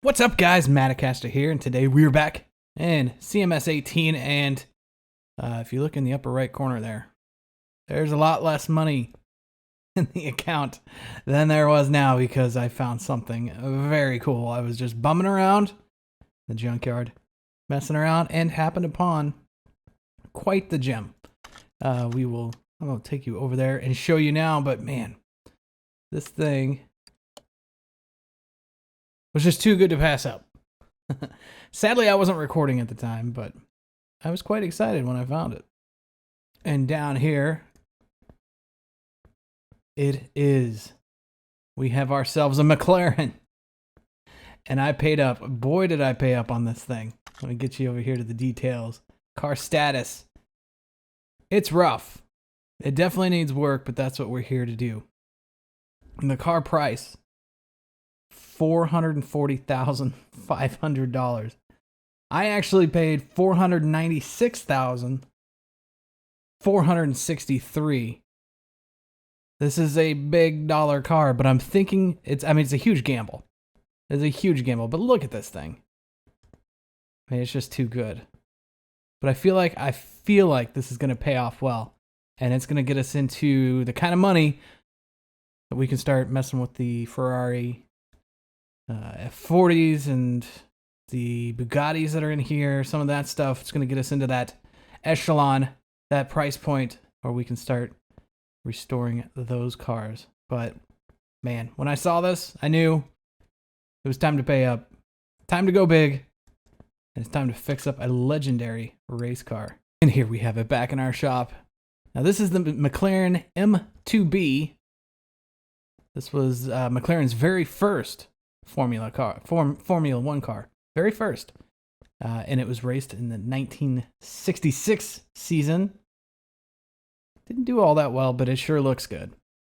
What's up, guys? Matocaster here, and today we're back in CMS 18, and if you look in the upper right corner there's a lot less money in the account than there was now because I found something very cool. I was just bumming around the junkyard, messing around, and happened upon quite the gem. I'm going to take you over there and show you now, but man, this thing was just too good to pass up. Sadly, I wasn't recording at the time, but I was quite excited when I found it. And down here, it is. We have ourselves a McLaren. And I paid up. Boy, did I pay up on this thing. Let me get you over here to the details. Car status. It's rough. It definitely needs work, but that's what we're here to do. And the car price, $440,500. I actually paid $496,463. This is a big dollar car, but I'm thinking it's a huge gamble. It's a huge gamble, but look at this thing. I mean, it's just too good. But I feel like this is going to pay off well, and it's going to get us into the kind of money that we can start messing with the Ferrari F40s and the Bugattis that are in here, some of that stuff. It's going to get us into that echelon, that price point, where we can start restoring those cars. But man, when I saw this, I knew it was time to pay up, time to go big, and it's time to fix up a legendary race car. And here we have it back in our shop. Now this is the McLaren M2B. This was McLaren's very first Formula One car. Very first. And it was raced in the 1966 season. Didn't do all that well, but it sure looks good.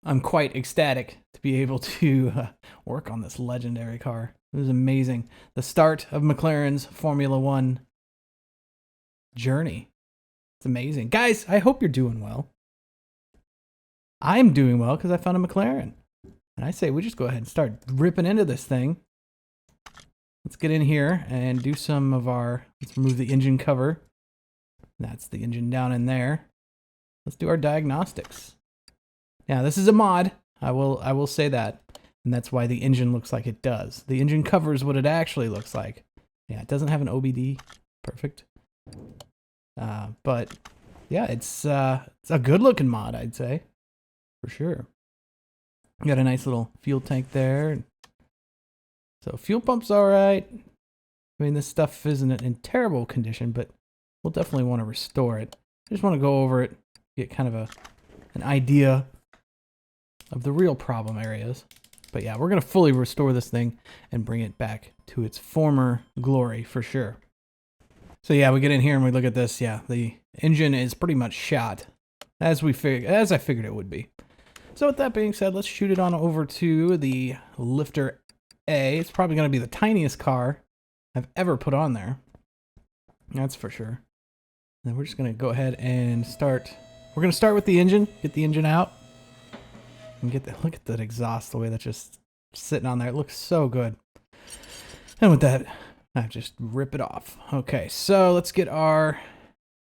I'm quite ecstatic to be able to work on this legendary car. It was amazing. The start of McLaren's Formula One journey. It's amazing. Guys, I hope you're doing well. I'm doing well because I found a McLaren. And I say we just go ahead and start ripping into this thing. Let's get in here and do some of let's remove the engine cover. That's the engine down in there. Let's do our diagnostics. Now, this is a mod. I will say that. And that's why the engine looks like it does. The engine covers what it actually looks like. Yeah, it doesn't have an OBD. Perfect. But yeah, it's a good looking mod, I'd say. For sure. Got a nice little fuel tank there. So fuel pump's all right. I mean, this stuff isn't in terrible condition, but we'll definitely want to restore it. I just want to go over it, get kind of an idea of the real problem areas. But yeah, we're going to fully restore this thing and bring it back to its former glory for sure. So yeah, we get in here and we look at this. Yeah, the engine is pretty much shot, as I figured it would be. So with that being said, let's shoot it on over to the Lifter A. It's probably going to be the tiniest car I've ever put on there. That's for sure. Then we're just going to go ahead and start. We're going to start with the engine, get the engine out. And look at that exhaust, the way that's just sitting on there. It looks so good. And with that, I just rip it off. Okay, so let's get our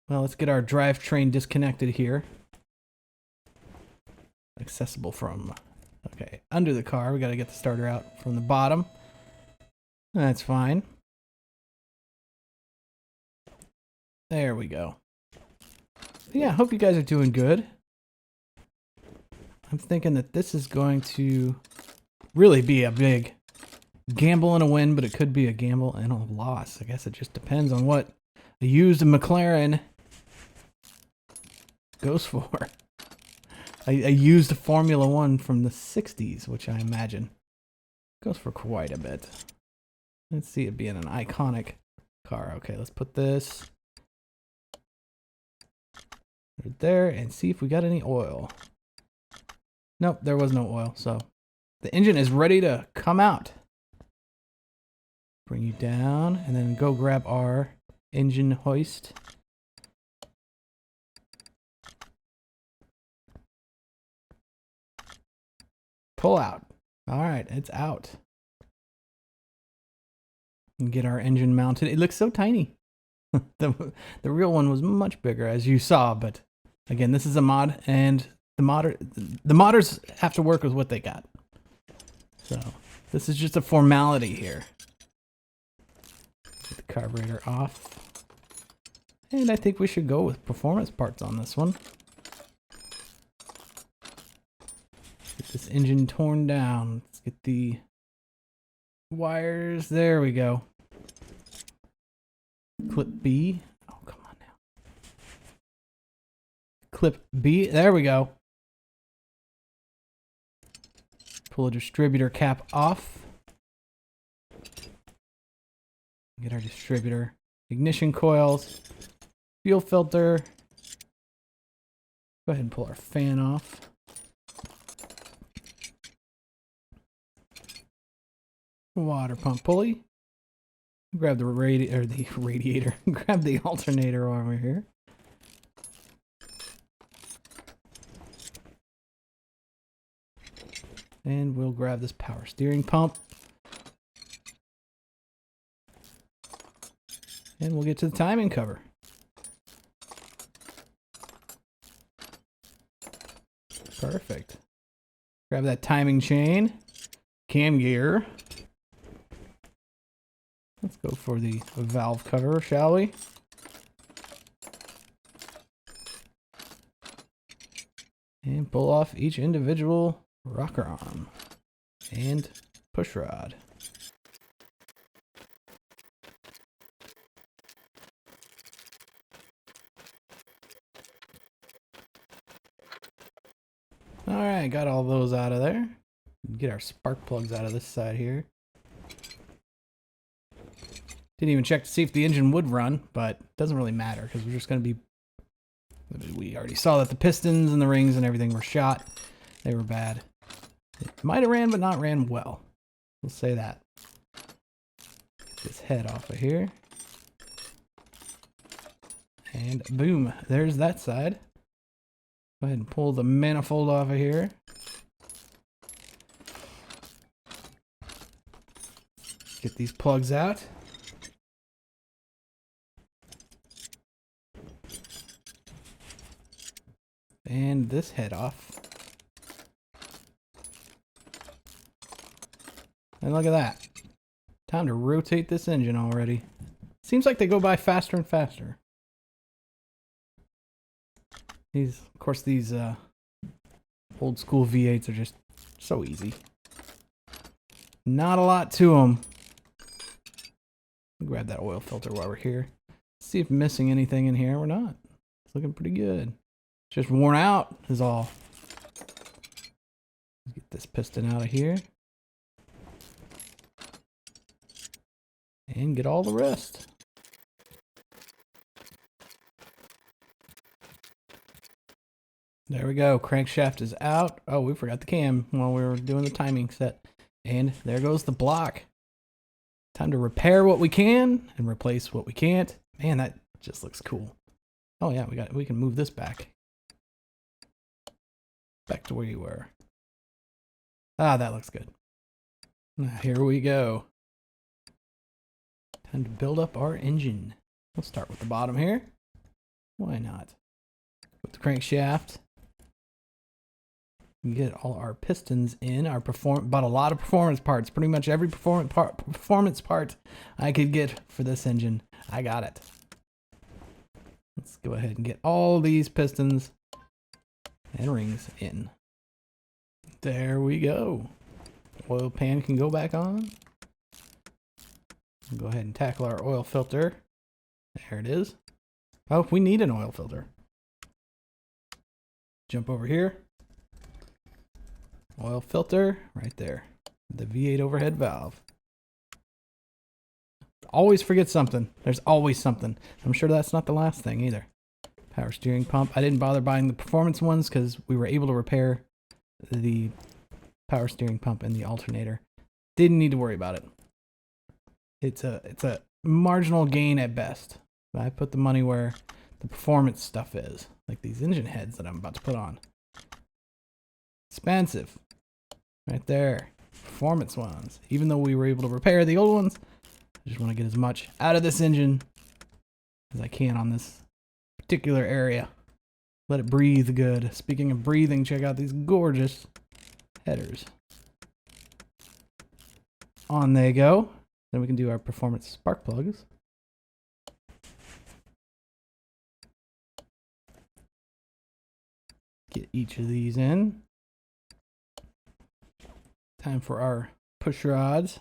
drivetrain disconnected here. Accessible from, okay, under the car. We got to get the starter out from the bottom. That's fine. There we go. Yeah, I hope you guys are doing good. I'm thinking that this is going to really be a big gamble and a win, but it could be a gamble and a loss. I guess it just depends on what a used McLaren goes for. I used a Formula One from the 60s, which I imagine goes for quite a bit. Let's see it being an iconic car. Okay, let's put this right there and see if we got any oil. Nope, there was no oil, so the engine is ready to come out. Bring you down and then go grab our engine hoist. Pull out. All right, it's out. And get our engine mounted. It looks so tiny. The real one was much bigger, as you saw, but again, this is a mod, and the modders have to work with what they got. So this is just a formality here. Get the carburetor off. And I think we should go with performance parts on this one. Get this engine torn down. Let's get the wires. There we go. Clip B. Oh, come on now. Clip B. There we go. Pull a distributor cap off. Get our distributor. Ignition coils. Fuel filter. Go ahead and pull our fan off. Water pump pulley. Grab the radiator. Grab the alternator over here. And we'll grab this power steering pump. And we'll get to the timing cover. Perfect. Grab that timing chain. Cam gear. Let's go for the valve cover, shall we? And pull off each individual rocker arm and push rod. All right, got all those out of there. Get our spark plugs out of this side here. Didn't even check to see if the engine would run, but it doesn't really matter because we're just going to be... We already saw that the pistons and the rings and everything were shot. They were bad. It might have ran, but not ran well. We'll say that. Get this head off of here. And boom, there's that side. Go ahead and pull the manifold off of here. Get these plugs out. And this head off. And look at that. Time to rotate this engine already. Seems like they go by faster and faster. Of course, these old school V8s are just so easy. Not a lot to them. Grab that oil filter while we're here. See if missing anything in here. We're not. It's looking pretty good. Just worn out is all. Get this piston out of here. And get all the rest. There we go. Crankshaft is out. Oh, we forgot the cam while we were doing the timing set. And there goes the block. Time to repair what we can and replace what we can't. Man, that just looks cool. Oh yeah, we can move this back. Back to where you were. Ah, that looks good. Here we go. Time to build up our engine. We'll start with the bottom here. Why not? With the crankshaft. Get all our pistons in. Bought a lot of performance parts. Pretty much every performance part I could get for this engine, I got it. Let's go ahead and get all these pistons and rings in. There we go. Oil pan can go back on. Go ahead and tackle our oil filter. There it is. Oh, we need an oil filter. Jump over here. Oil filter right there. The V8 overhead valve. Always forget something. There's always something. I'm sure that's not the last thing either. Power steering pump. I didn't bother buying the performance ones because we were able to repair the power steering pump and the alternator. Didn't need to worry about it. It's a marginal gain at best. I put the money where the performance stuff is, like these engine heads that I'm about to put on. Expensive. Right there. Performance ones. Even though we were able to repair the old ones, I just want to get as much out of this engine as I can on this particular area. Let it breathe good. Speaking of breathing, check out these gorgeous headers. On they go. Then we can do our performance spark plugs. Get each of these in. Time for our push rods.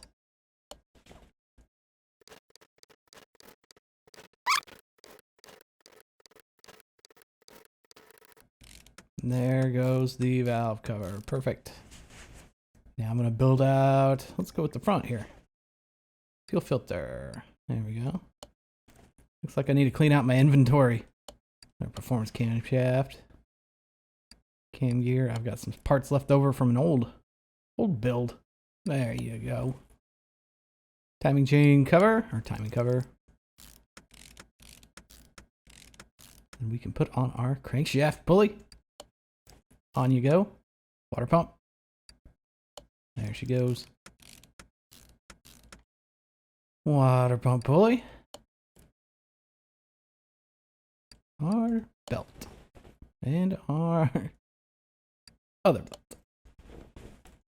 And there goes the valve cover. Perfect. Now I'm going to build out, let's go with the front here. Fuel filter. There we go. Looks like I need to clean out my inventory. Our performance camshaft. Cam gear. I've got some parts left over from an old build. There you go. Timing chain cover, or timing cover. And we can put on our crankshaft pulley. On you go. Water pump. There she goes. Water pump pulley. Our belt. And our other belt.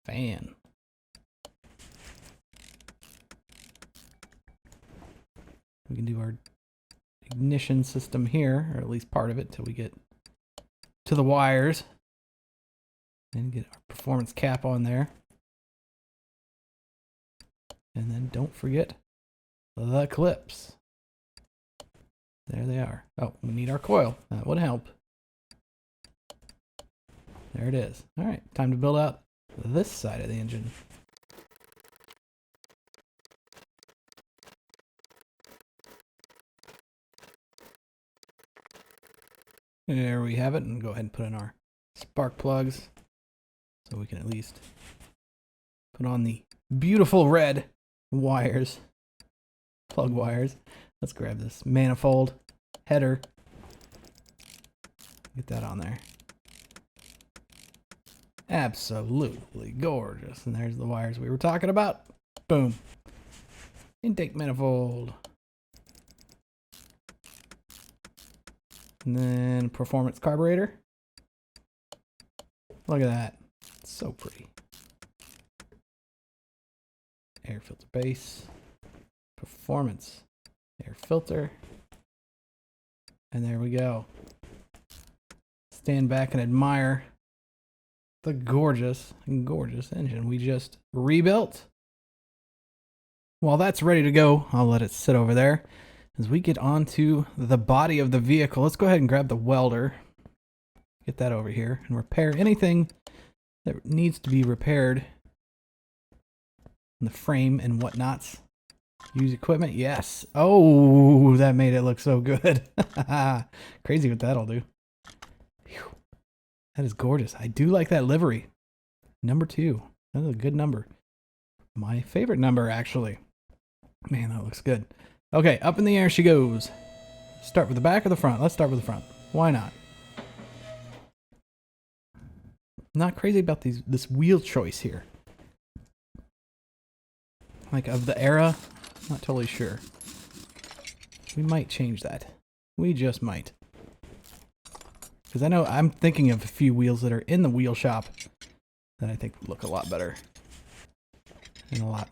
Fan. We can do our ignition system here, or at least part of it, till we get to the wires. And get our performance cap on there. And then don't forget the clips. There they are. Oh, we need our coil. That would help. There it is. All right, time to build out this side of the engine. There we have it, and go ahead and put in our spark plugs so we can at least put on the beautiful red wires, plug wires. Let's grab this manifold header. Get that on there. Absolutely gorgeous. And there's the wires we were talking about. Boom. Intake manifold. And then performance carburetor. Look at that. It's so pretty. Air filter base. Performance air filter. And there we go. Stand back and admire the gorgeous, gorgeous engine we just rebuilt. While that's ready to go, I'll let it sit over there. As we get onto the body of the vehicle, let's go ahead and grab the welder. Get that over here and repair anything that needs to be repaired in the frame and whatnots. Use equipment, yes. Oh, that made it look so good. Crazy what that'll do. Whew. That is gorgeous. I do like that livery. Number 2. That is a good number. My favorite number, actually. Man, that looks good. Okay, up in the air she goes. Start with the back or the front? Let's start with the front. Why not? Not crazy about this wheel choice here. Like of the era, not totally sure. We might change that. We just might. Because I know I'm thinking of a few wheels that are in the wheel shop that I think would look a lot better. And a lot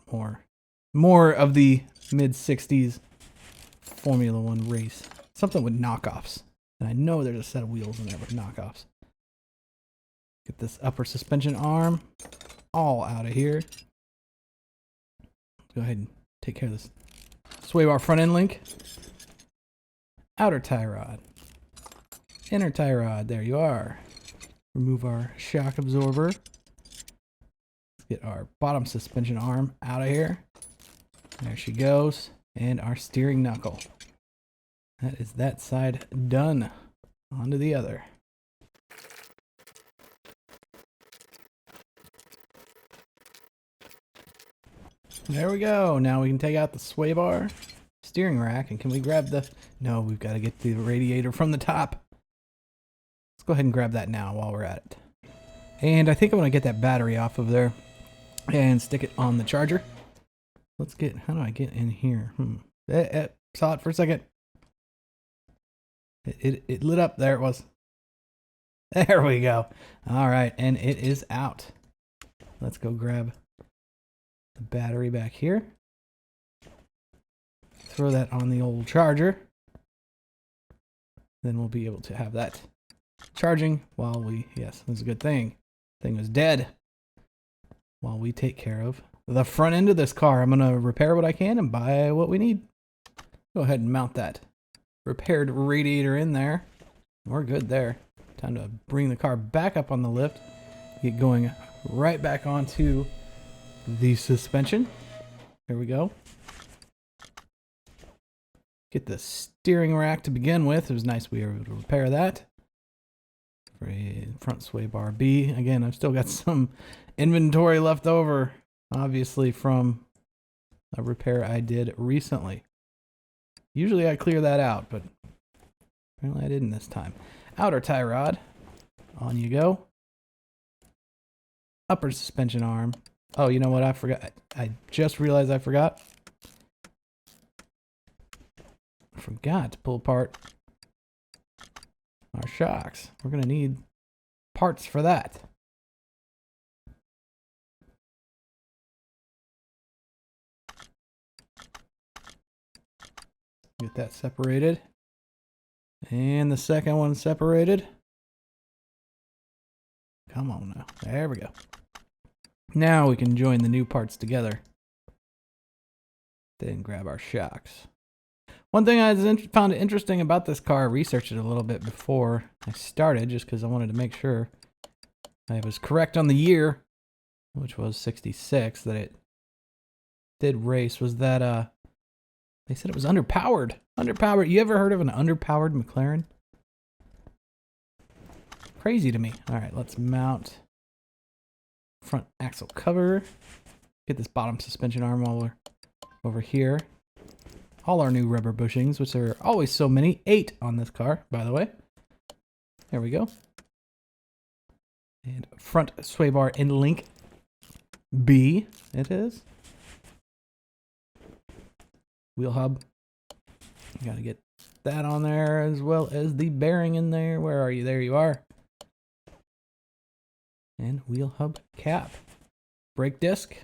more of the mid-60s Formula One race. Something with knockoffs. And I know there's a set of wheels in there with knockoffs. Get this upper suspension arm all out of here. Go ahead and take care of this sway bar front end link. Outer tie rod. Inner tie rod. There you are. Remove our shock absorber. Let's get our bottom suspension arm out of here. There she goes. And our steering knuckle. That is that side done. On to the other. There we go. Now we can take out the sway bar, steering rack, and can we grab the... No, we've got to get the radiator from the top. Let's go ahead and grab that now while we're at it. And I think I want to get that battery off of there and stick it on the charger. let's get, how do I get in here? Saw it for a second. It lit up. There it was. There we go. All right, and it is out. Let's go grab the battery back here. Throw that on the old charger. Then we'll be able to have that charging while we, yes, that's a good thing. Thing was dead. While we take care of the front end of this car. I'm going to repair what I can and buy what we need. Go ahead and mount that repaired radiator in there. We're good there. Time to bring the car back up on the lift. Get going right back onto the suspension. Here we go. Get the steering rack to begin with. It was nice we were able to repair that. Front sway bar B. Again, I've still got some inventory left over, obviously from a repair I did recently. Usually I clear that out, but apparently I didn't this time. Outer tie rod. On you go. Upper suspension arm. Oh, you know what? I forgot. I just realized I forgot. I forgot to pull apart our shocks. We're going to need parts for that. Get that separated. And the second one separated. Come on now. There we go. Now we can join the new parts together. Then grab our shocks. One thing I found interesting about this car, I researched it a little bit before I started, just because I wanted to make sure I was correct on the year, which was 66, that it did race, was that they said it was underpowered. Underpowered. You ever heard of an underpowered McLaren? Crazy to me. All right, let's mount front axle cover. Get this bottom suspension arm while we're over here. All our new rubber bushings, which are always so many. 8 on this car, by the way. There we go. And front sway bar in link B, it is. Wheel hub. You gotta get that on there as well as the bearing in there. Where are you? There you are. And wheel hub cap. Brake disc.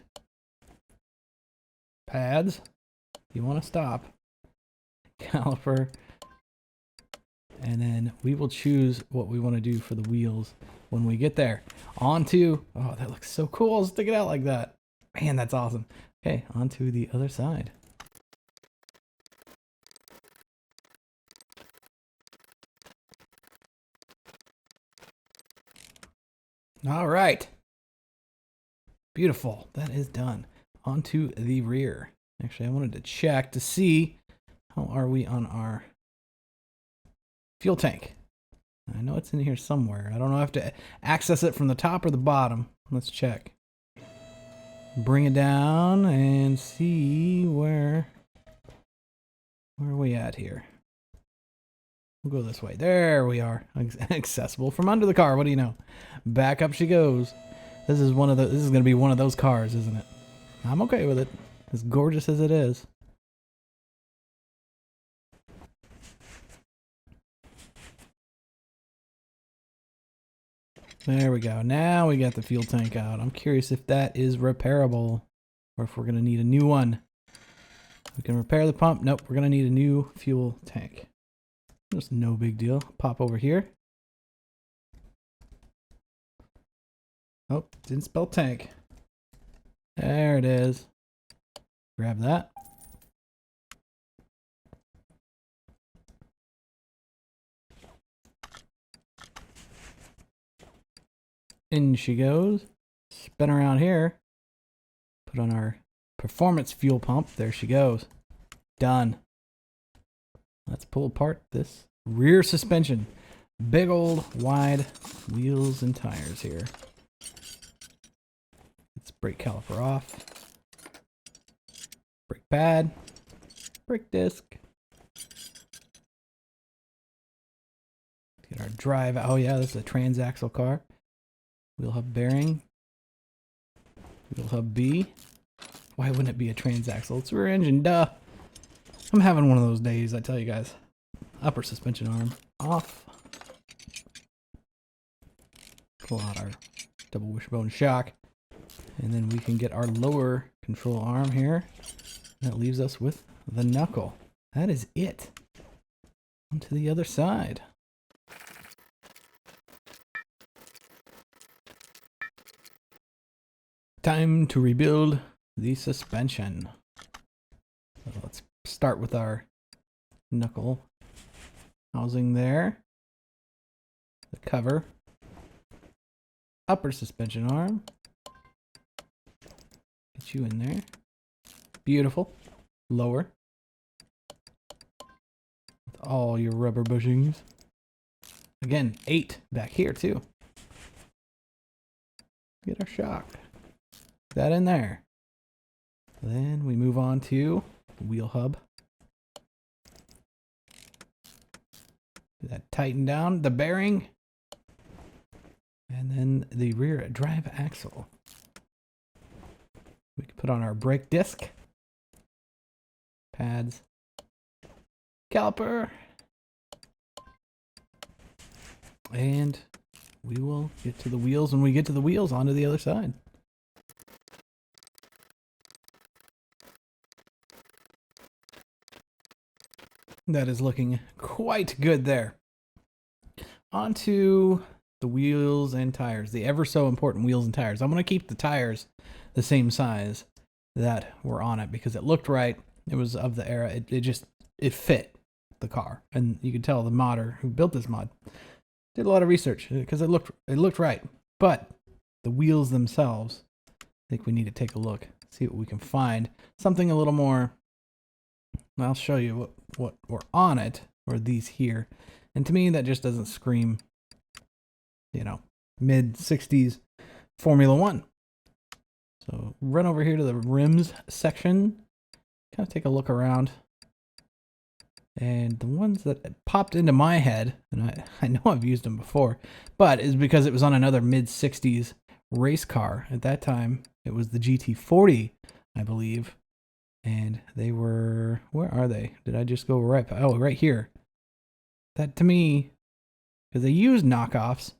Pads. You want to stop. Caliper. And then we will choose what we want to do for the wheels when we get there. Onto, oh, that looks so cool. Stick it out like that. Man, that's awesome. Okay, onto the other side. All right. Beautiful. That is done. Onto the rear. Actually, I wanted to check to see how are we on our fuel tank. I know it's in here somewhere. I don't know if I have to access it from the top or the bottom. Let's check. Bring it down and see where are we at here. We'll go this way. There we are. Accessible from under the car. What do you know? Back up she goes. This is going to be one of those cars, isn't it? I'm okay with it. As gorgeous as it is. There we go. Now we got the fuel tank out. I'm curious if that is repairable or if we're going to need a new one. We can repair the pump. Nope, we're going to need a new fuel tank. Just no big deal. Pop over here. Oh, didn't spell tank. There it is. Grab that. In she goes. Spin around here. Put on our performance fuel pump. There she goes. Done. Let's pull apart this rear suspension. Big old wide wheels and tires here. Let's brake caliper off. Brake pad. Brake disc. Get our drive. Oh yeah, this is a transaxle car. Wheel hub bearing. Wheel hub B. Why wouldn't it be a transaxle? It's rear engine, duh. I'm having one of those days, I tell you guys. Upper suspension arm off. Pull out our double wishbone shock. And then we can get our lower control arm here. That leaves us with the knuckle. That is it. On to the other side. Time to rebuild the suspension. So let's start with our knuckle housing there. The cover. Upper suspension arm. Get you in there. Beautiful. Lower. With all your rubber bushings. Again, 8 back here too. Get our shock. That in there. Then we move on to the wheel hub. Do that tighten down the bearing. And then the rear drive axle. We can put on our brake disc. Pads. Caliper. And we will get to the wheels. When we get to the wheels, onto the other side. That is looking quite good there. Onto the wheels and tires, the ever so important wheels and tires. I'm going to keep the tires the same size that were on it because it looked right. It was of the era. It fit the car, and you could tell the modder who built this mod did a lot of research because it looked right. But the wheels themselves, I think we need to take a look, see what we can find. Something a little more. I'll show you what were on it, or these here. And to me, that just doesn't scream, you know, mid-60s Formula One. So run over here to the rims section, kind of take a look around. And the ones that popped into my head, and I know I've used them before, but is because it was on another mid-60s race car. At that time, it was the GT40, I believe. And they were, where are they? Did I just go right? Oh, right here. That to me, because they use knockoffs,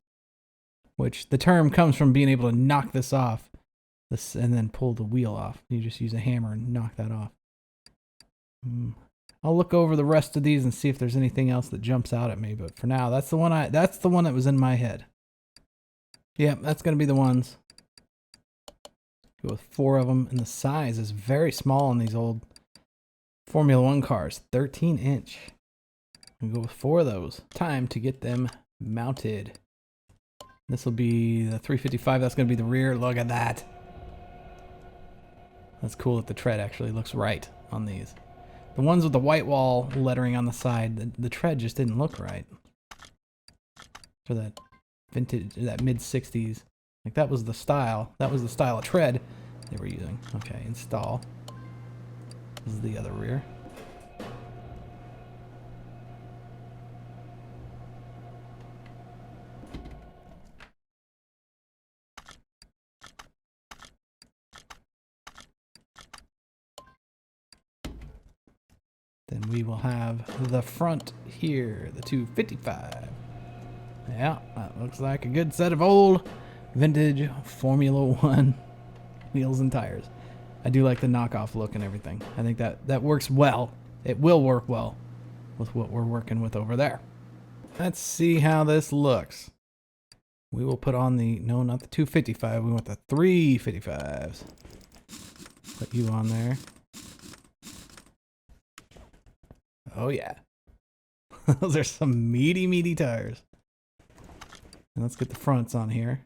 which the term comes from being able to knock this off, and then pull the wheel off. You just use a hammer and knock that off. I'll look over the rest of these and see if there's anything else that jumps out at me. But for now, that's the one that was in my head. Yep, that's gonna be the ones. Go with 4 of them, and the size is very small on these old Formula One cars, 13-inch. We'll go with 4 of those. Time to get them mounted. This will be the 355. That's going to be the rear. Look at that. That's cool that the tread actually looks right on these. The ones with the white wall lettering on the side, the tread just didn't look right. For that vintage, that mid-60s. Like that was the style. That was the style of tread they were using. Okay, install. This is the other rear. Then we will have the front here, the 255. Yeah, that looks like a good set of old vintage Formula One wheels and tires. I do like the knockoff look and everything. I think that works well. It will work well with what we're working with over there. Let's see how this looks. We will put on the, no, not the 255. We want the 355s. Put you on there. Oh yeah. Those are some meaty tires. And let's get the fronts on here.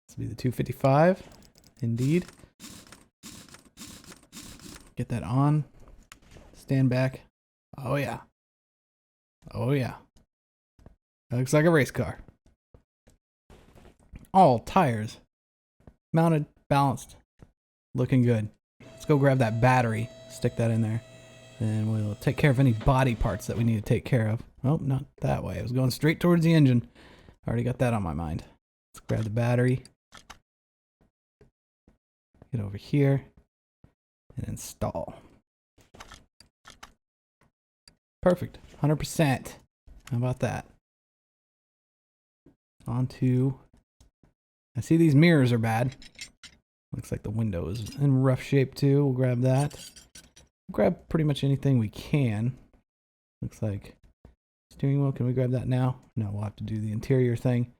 This will be the 255. Indeed. Get that on. Stand back. Oh yeah. Oh yeah. That looks like a race car. All tires mounted, balanced, looking good. Let's go grab that battery, stick that in there, and we'll take care of any body parts that we need to take care of. Oh, not that way. I was going straight towards the engine. Already got that on my mind. Let's grab the battery. Get over here. and install. Perfect. 100%. How about that? On to... I see these mirrors are bad. Looks like the window is in rough shape too. We'll grab that. We'll grab pretty much anything we can. Looks like steering wheel. Can we grab that now? No, we'll have to do the interior thing.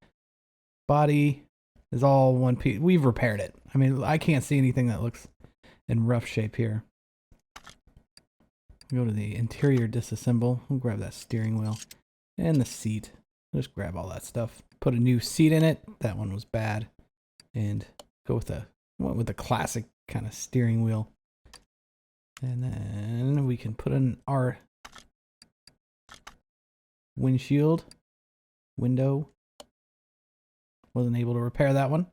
Body is all one piece. We've repaired it. I mean, I can't see anything that looks in rough shape here. Go to the interior disassemble. We'll grab that steering wheel and the seat. Just grab all that stuff. Put a new seat in it. That one was bad. And go with the classic kind of steering wheel. And then we can put in our window. Wasn't able to repair that one.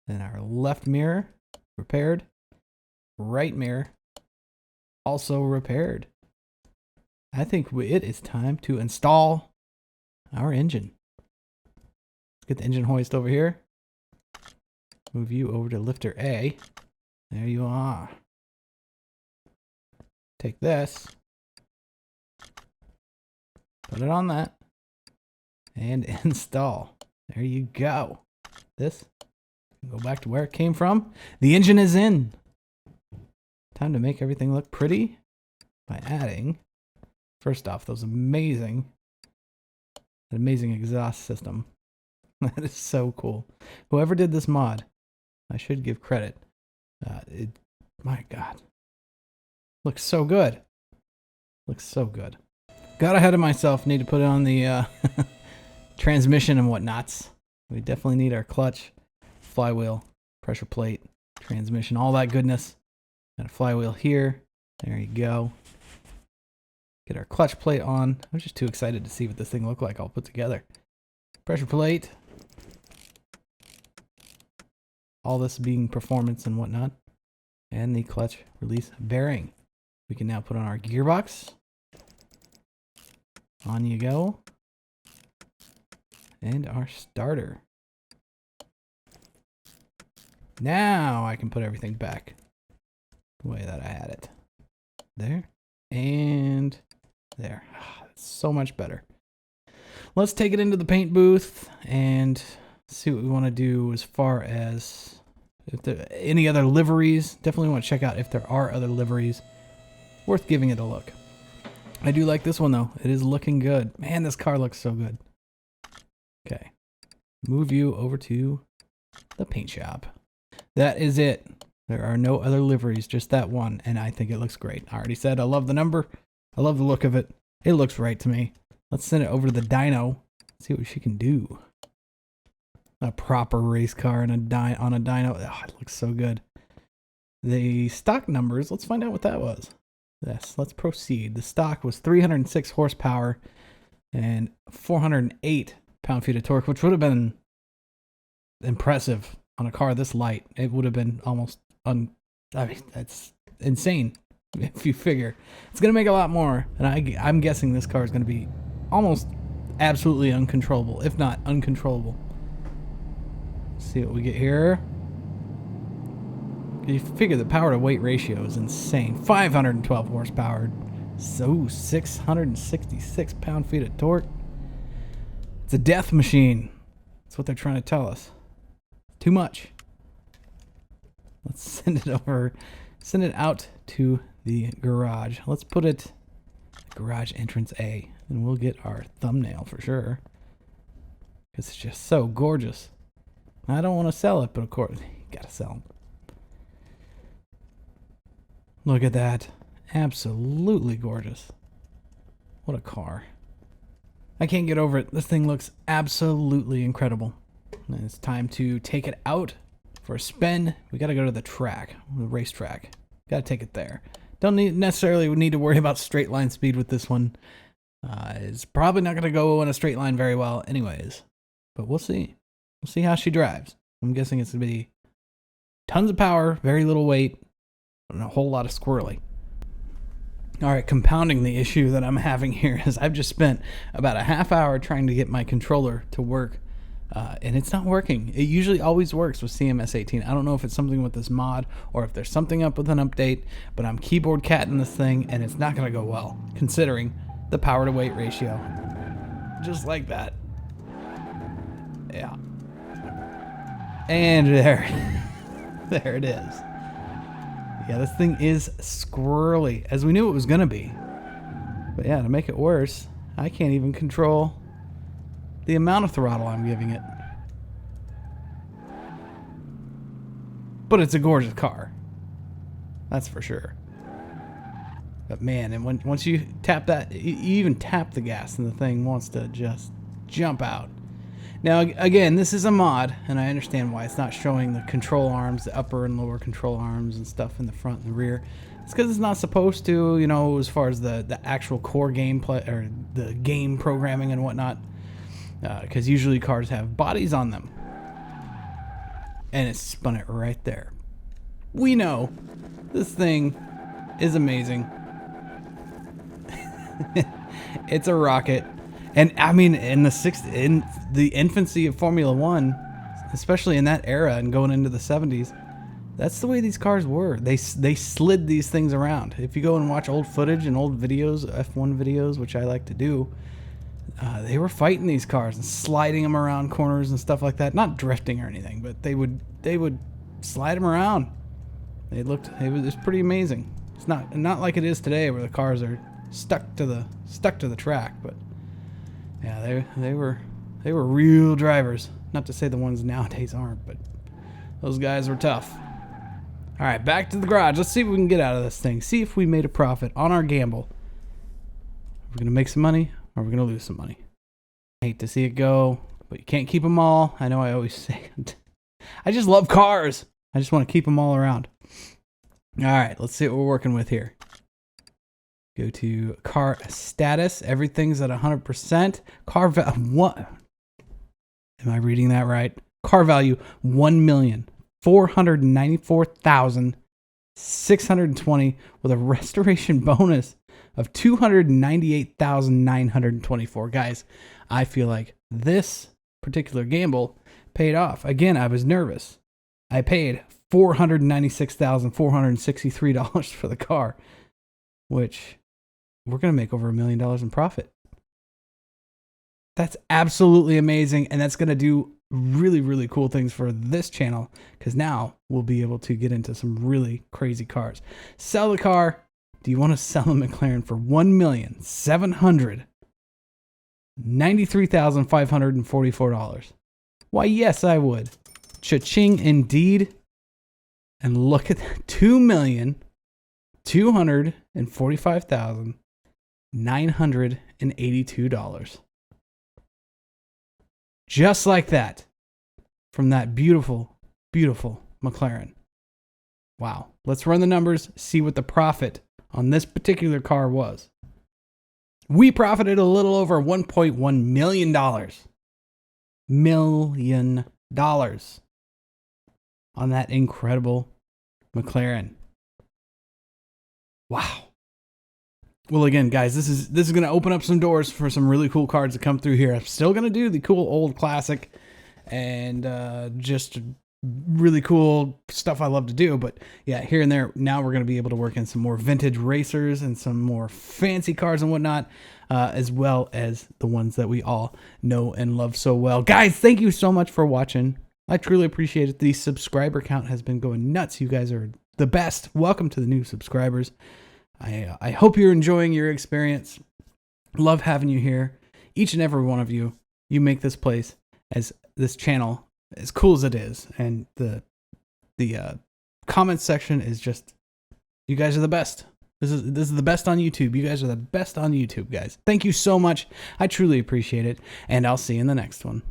Then our left mirror repaired. Right mirror also repaired. I think it is time to install our engine. Let's get the engine hoist over here. Move you over to lifter A. There you are. Take this. Put it on that. And install. There you go. This. Go back to where it came from. The engine is in. Time to make everything look pretty by adding, first off, those amazing exhaust system. That is so cool. Whoever did this mod, I should give credit. My God, looks so good. Looks so good. Got ahead of myself. Need to put it on the transmission and whatnots. We definitely need our clutch, flywheel, pressure plate, transmission, all that goodness. Got a flywheel here. There you go. Get our clutch plate on. I'm just too excited to see what this thing look like all put together. Pressure plate. All this being performance and whatnot. And the clutch release bearing. We can now put on our gearbox. On you go. And our starter. Now I can put everything back the way that I had it. There. And there. It's so much better. Let's take it into the paint booth and see what we want to do as far as if there are any other liveries. Definitely want to check out if there are other liveries. Worth giving it a look. I do like this one though. It is looking good. Man, this car looks so good. Okay. Move you over to the paint shop. That is it. There are no other liveries, just that one, and I think it looks great. I already said I love the number. I love the look of it. It looks right to me. Let's send it over to the dyno. See what she can do. A proper race car and on a dyno. Oh, it looks so good. The stock numbers, let's find out what that was. Yes, let's proceed. The stock was 306 horsepower and 408 pound-feet of torque, which would have been impressive on a car this light. It would have been almost I mean, that's insane if you figure. It's going to make a lot more, and I'm guessing this car is going to be almost absolutely uncontrollable, if not uncontrollable. Let's see what we get here. You figure the power to weight ratio is insane. 512 horsepower, so 666 pound-feet of torque. It's a death machine. That's what they're trying to tell us. Too much. Let's send it over. Send it out to the garage. Let's put it garage entrance A, and we'll get our thumbnail for sure. Because it's just so gorgeous. I don't want to sell it, but of course, you gotta sell it. Look at that. Absolutely gorgeous. What a car. I can't get over it. This thing looks absolutely incredible. And it's time to take it out for a spin. We got to go to the track, the racetrack. Got to take it there. Don't necessarily need to worry about straight line speed with this one. It's probably not going to go in a straight line very well anyways. But we'll see. We'll see how she drives. I'm guessing it's going to be tons of power, very little weight, and a whole lot of squirrely. All right, compounding the issue that I'm having here is I've just spent about a half hour trying to get my controller to work And it's not working. It usually always works with CMS 18. I don't know if it's something with this mod or if there's something up with an update, but I'm keyboard catting this thing and it's not going to go well, considering the power to weight ratio. Just like that. Yeah. And there it is. Yeah, this thing is squirrely, as we knew it was going to be. But yeah, to make it worse, I can't even control the amount of throttle I'm giving it. But it's a gorgeous car. That's for sure. But man, and once you tap that, you even tap the gas and the thing wants to just jump out. Now, again, this is a mod, and I understand why it's not showing the control arms, the upper and lower control arms and stuff in the front and the rear. It's because it's not supposed to, you know, as far as the actual core gameplay or the game programming and whatnot. Because usually cars have bodies on them. And it spun it right there. We know this thing is amazing. It's a rocket. And I mean, in the infancy of Formula One, especially in that era and going into the 70s, that's the way these cars were. They slid these things around. If you go and watch old footage and old videos, F1 videos, which I like to do, they were fighting these cars and sliding them around corners and stuff like that. Not drifting or anything, but they would slide them around. It was pretty amazing. It's not like it is today where the cars are stuck to the track, but yeah, they were real drivers. Not to say the ones nowadays aren't, but those guys were tough. All right, back to the garage. Let's see what we can get out of this thing. See if we made a profit on our gamble. We're gonna make some money, or we're gonna lose some money. I hate to see it go, but you can't keep them all. I know I always say it. I just love cars. I just want to keep them all around. All right, let's see what we're working with here. Go to car status. Everything's at 100%. Car value. What? Am I reading that right? Car value $1,494,620 with a restoration bonus of $298,924. Guys, I feel like this particular gamble paid off. Again, I was nervous. I paid $496,463 for the car, which we're going to make over $1 million in profit. That's absolutely amazing, and that's going to do really, really cool things for this channel, because now we'll be able to get into some really crazy cars. Sell the car. Do you want to sell a McLaren for $1,793,544? Why, yes, I would. Cha-ching indeed. And look at that, $2,245,982. Just like that, from that beautiful, beautiful McLaren. Wow. Let's run the numbers, see what the profit on this particular car was. We profited a little over $1.1 million. $1 million on that incredible McLaren. Wow. Well, again, guys, this is going to open up some doors for some really cool cards to come through here. I'm still going to do the cool old classic and just really cool stuff I love to do. But yeah, here and there, now we're going to be able to work in some more vintage racers and some more fancy cars and whatnot, as well as the ones that we all know and love so well. Guys, thank you so much for watching. I truly appreciate it. The subscriber count has been going nuts. You guys are the best. Welcome to the new subscribers. I hope you're enjoying your experience. Love having you here. Each and every one of you. You make this place, as this channel, as cool as it is. And the comment section is just, you guys are the best. This is the best on YouTube. You guys are the best on YouTube, guys. Thank you so much. I truly appreciate it. And I'll see you in the next one.